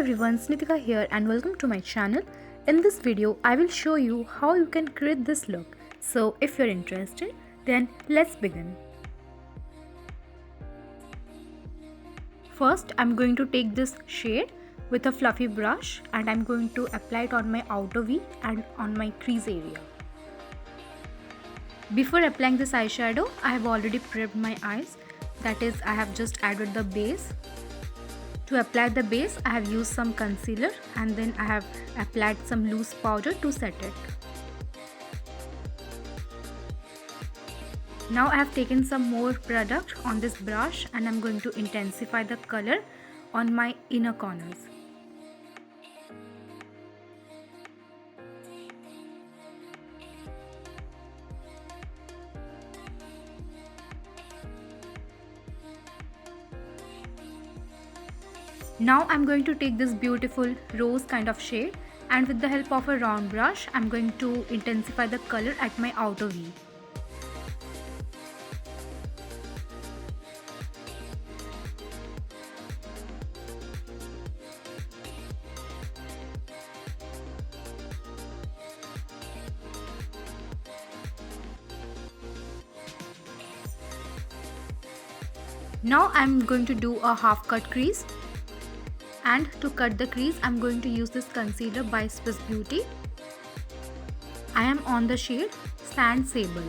everyone, Snitika here and welcome to my channel. In this video, I will show you how you can create this look. So if you're interested, then let's begin. First, I'm going to take this shade with a fluffy brush and I'm going to apply it on my outer V and on my crease area. Before applying this eyeshadow, I have already prepped my eyes. That is, I have just added the base. To apply the base, I have used some concealer and then I have applied some loose powder to set it. Now I have taken some more product on this brush and I am going to intensify the color on my inner corners. Now I'm going to take this beautiful rose kind of shade and with the help of a round brush, I'm going to intensify the color at my outer V. Now I'm going to do a half cut crease. And to cut the crease, I'm going to use this concealer by Swiss Beauty. I am on the shade Sand Sable.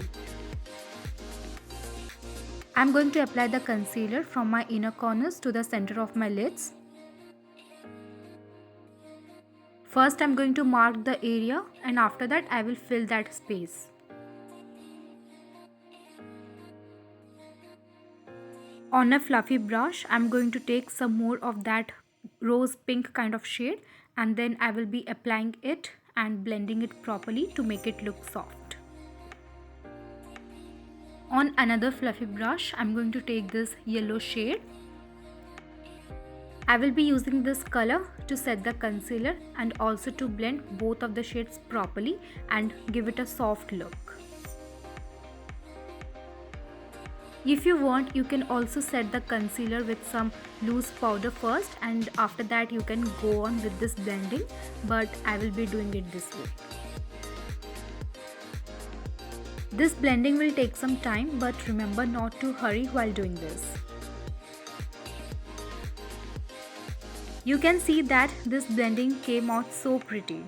I'm going to apply the concealer from my inner corners to the center of my lids. First, I'm going to mark the area and after that, I will fill that space. On a fluffy brush, I'm going to take some more of that rose pink kind of shade and then I will be applying it and blending it properly to make it look soft. On another fluffy brush, I'm going to take this yellow shade. I will be using this color to set the concealer and also to blend both of the shades properly and give it a soft look. If you want, you can also set the concealer with some loose powder first and after that you can go on with this blending, but I will be doing it this way. This blending will take some time, but remember not to hurry while doing this. You can see that this blending came out so pretty.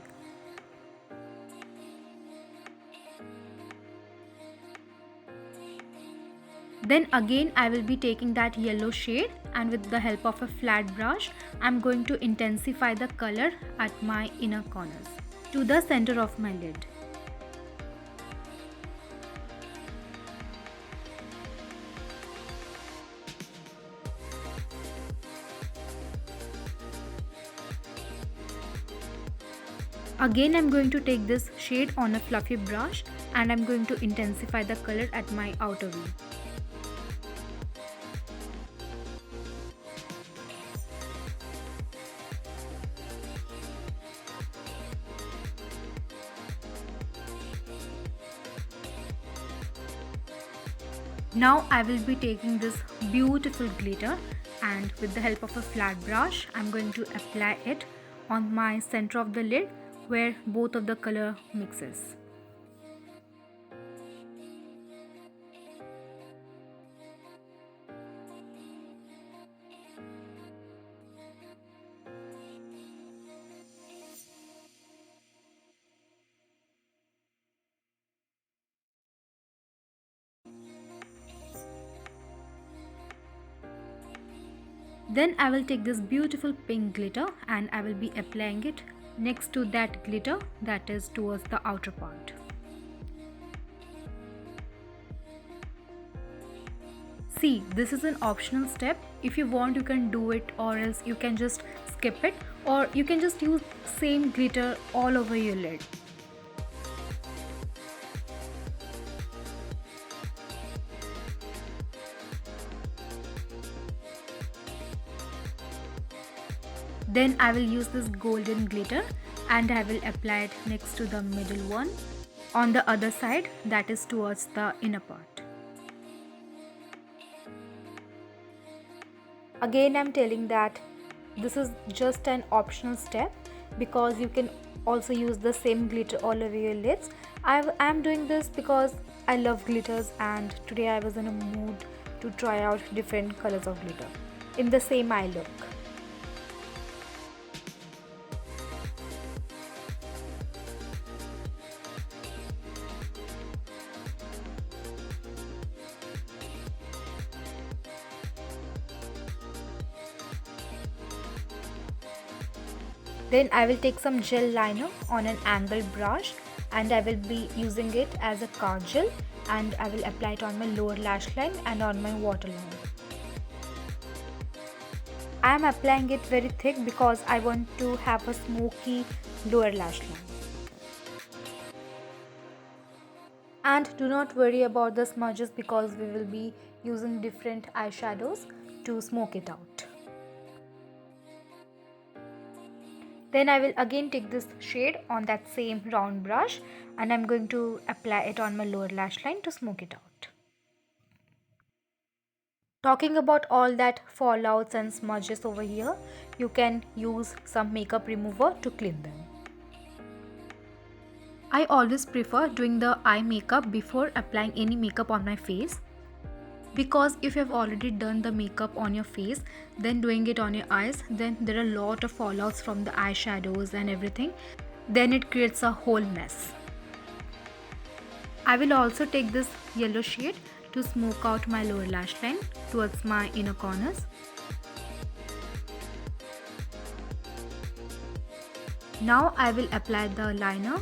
Then again I will be taking that yellow shade and with the help of a flat brush, I'm going to intensify the color at my inner corners to the center of my lid. Again I'm going to take this shade on a fluffy brush and I'm going to intensify the color at my outer V. Now I will be taking this beautiful glitter and with the help of a flat brush, I'm going to apply it on my center of the lid where both of the color mixes. Then I will take this beautiful pink glitter and I will be applying it next to that glitter that is towards the outer part. See, this is an optional step. If you want, you can do it or else you can just skip it or you can just use same glitter all over your lid. Then I will use this golden glitter and I will apply it next to the middle one on the other side, that is towards the inner part. Again I'm telling that this is just an optional step because you can also use the same glitter all over your lids. I am doing this because I love glitters and today I was in a mood to try out different colors of glitter in the same eye look. Then I will take some gel liner on an angled brush and I will be using it as a kajal, and I will apply it on my lower lash line and on my waterline. I am applying it very thick because I want to have a smoky lower lash line. And do not worry about the smudges because we will be using different eyeshadows to smoke it out. Then I will again take this shade on that same round brush and I'm going to apply it on my lower lash line to smoke it out. Talking about all that fallouts and smudges over here, you can use some makeup remover to clean them. I always prefer doing the eye makeup before applying any makeup on my face, because if you have already done the makeup on your face, then doing it on your eyes, then there are a lot of fallouts from the eyeshadows and everything. Then it creates a whole mess. I will also take this yellow shade to smoke out my lower lash line towards my inner corners. Now I will apply the liner.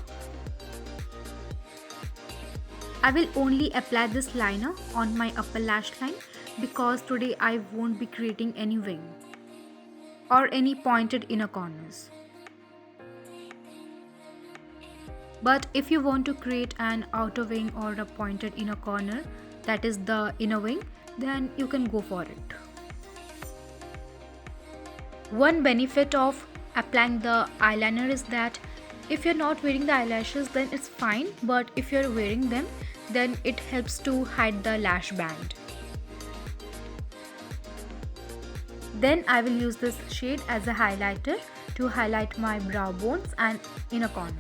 I will only apply this liner on my upper lash line because today I won't be creating any wing or any pointed inner corners. But if you want to create an outer wing or a pointed inner corner, that is the inner wing, then you can go for it. One benefit of applying the eyeliner is that if you're not wearing the eyelashes, then it's fine, but if you're wearing them, then it helps to hide the lash band. Then I will use this shade as a highlighter to highlight my brow bones and inner corners.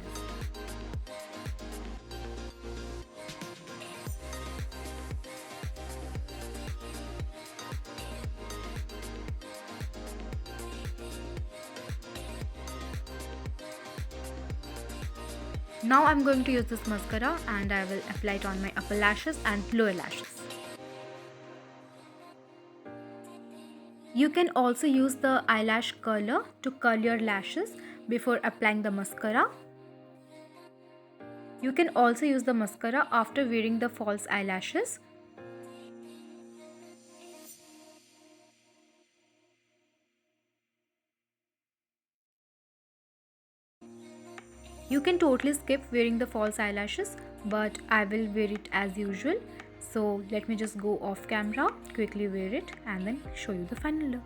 Now I'm going to use this mascara and I will apply it on my upper lashes and lower lashes. You can also use the eyelash curler to curl your lashes before applying the mascara. You can also use the mascara after wearing the false eyelashes. You can totally skip wearing the false eyelashes, but I will wear it as usual. So let me just go off camera, quickly wear it and then show you the final look.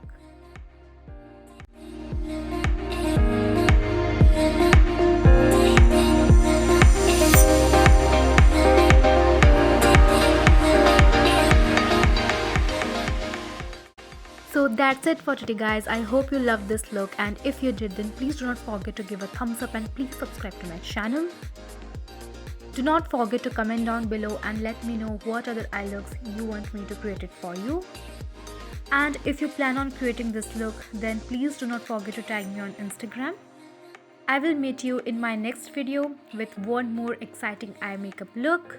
So that's it for today guys. I hope you loved this look, and if you did, then please do not forget to give a thumbs up and please subscribe to my channel. Do not forget to comment down below and let me know what other eye looks you want me to create it for you. And if you plan on creating this look, then please do not forget to tag me on Instagram. I will meet you in my next video with one more exciting eye makeup look.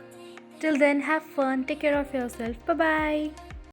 Till then, have fun, take care of yourself, bye bye.